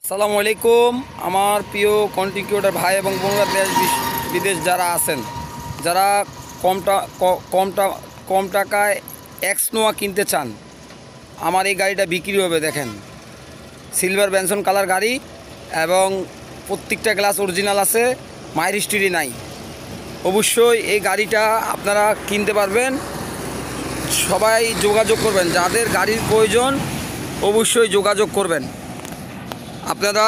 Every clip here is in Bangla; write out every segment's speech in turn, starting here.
আসসালামু আলাইকুম। আমার প্রিয় কন্টেন্ট ক্রিয়েটর ভাই এবং বোনরা দেশ বিদেশ যারা আছেন, যারা কম টাকায় এক্স নোয়া কিনতে চান, আমার এই গাড়িটা বিক্রি হবে। দেখেন, সিলভার বেনসন কালার গাড়ি এবং প্রত্যেকটা গ্লাস অরিজিনাল আছে, মাইর হিস্ট্রি নাই। অবশ্যই এই গাড়িটা আপনারা কিনতে পারবেন। সবাই যোগাযোগ করবেন, যাদের গাড়ির প্রয়োজন অবশ্যই যোগাযোগ করবেন। আপনারা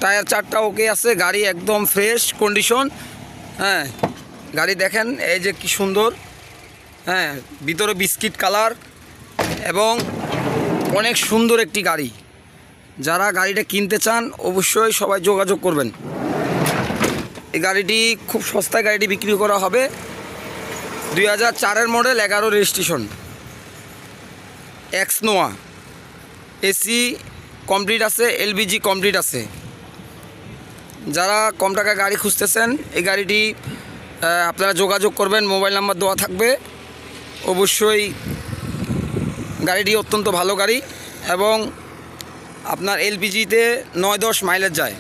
টায়ার চারটা ওকে আছে, গাড়ি একদম ফ্রেশ কন্ডিশন। হ্যাঁ, গাড়ি দেখেন এই যে কি সুন্দর। হ্যাঁ, ভিতরে বিস্কিট কালার এবং অনেক সুন্দর একটি গাড়ি। যারা গাড়িটা কিনতে চান অবশ্যই সবাই যোগাযোগ করবেন। এই গাড়িটি খুব সস্তায় গাড়িটি বিক্রি করা হবে। 2004-এর model, 11 registration, X Noah, AC complete আছে, এলপিজি কমপ্লিট আছে। যারা কম টাকা গাড়ি খুঁজতেছেন এই গাড়িটি আপনারা যোগাযোগ করবেন, মোবাইল নাম্বার দেওয়া থাকবে। অবশ্যই গাড়িটি অত্যন্ত ভালো গাড়ি এবং আপনার এলপিজিতে 9-10 মাইলেজ যায়।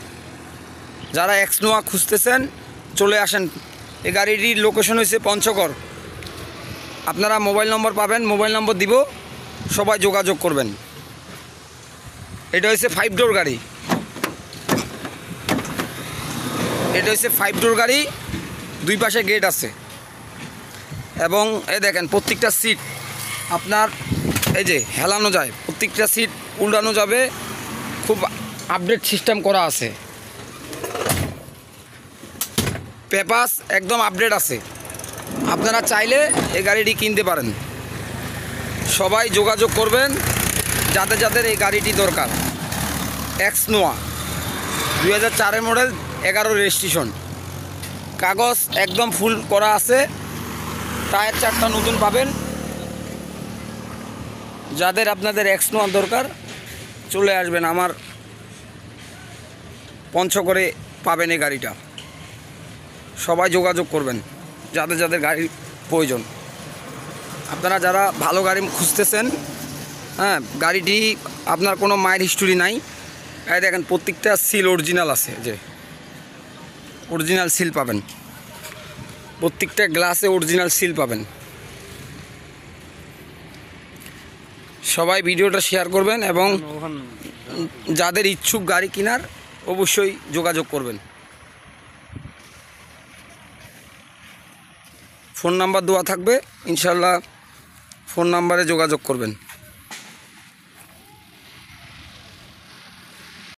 যারা এক্স নোয়া খুঁজতেছেন চলে আসেন। এই গাড়িটির লোকেশন হয়েছে পঞ্চগড়। আপনারা মোবাইল নম্বর পাবেন, মোবাইল নম্বর দিব, সবাই যোগাযোগ করবেন। এটা হচ্ছে 5 ডোর গাড়ি, এটা হচ্ছে 5 ডোর গাড়ি, দুই পাশে গেট আছে এবং এই দেখেন প্রত্যেকটা সিট আপনার এই যে হেলানো যায়, প্রত্যেকটা সিট উল্টানো যাবে। খুব আপডেট সিস্টেম করা আছে, পেপারস একদম আপডেট আছে। আপনারা চাইলে এই গাড়িটি কিনতে পারেন। সবাই যোগাযোগ করবেন যাদের যাদের এই গাড়িটি দরকার। এক্স নোয়া 2004-এর মডেল, 11 রেজিস্ট্রেশন, কাগজ একদম ফুল করা আছে, টায়ার চারটা নতুন পাবেন। যাদের আপনাদের এক্স নোয়া দরকার চলে আসবেন, আমার পঞ্চগড়ে পাবেন এই গাড়িটা। সবাই যোগাযোগ করবেন যাদের যাদের গাড়ির প্রয়োজন। আপনারা যারা ভালো গাড়ি খুঁজতেছেন, হ্যাঁ, গাড়িটি আপনার কোনো মাইর হিস্টোরি নাই। এই দেখেন প্রত্যেকটা সিল অরিজিনাল আছে, যে অরিজিনাল সিল পাবেন, প্রত্যেকটা গ্লাসে অরিজিনাল সিল পাবেন। সবাই ভিডিওটা শেয়ার করবেন এবং যাদের ইচ্ছুক গাড়ি কেনার অবশ্যই যোগাযোগ করবেন। ফোন নাম্বার দেওয়া থাকবে, ইনশাল্লাহ ফোন নাম্বারে যোগাযোগ করবেন।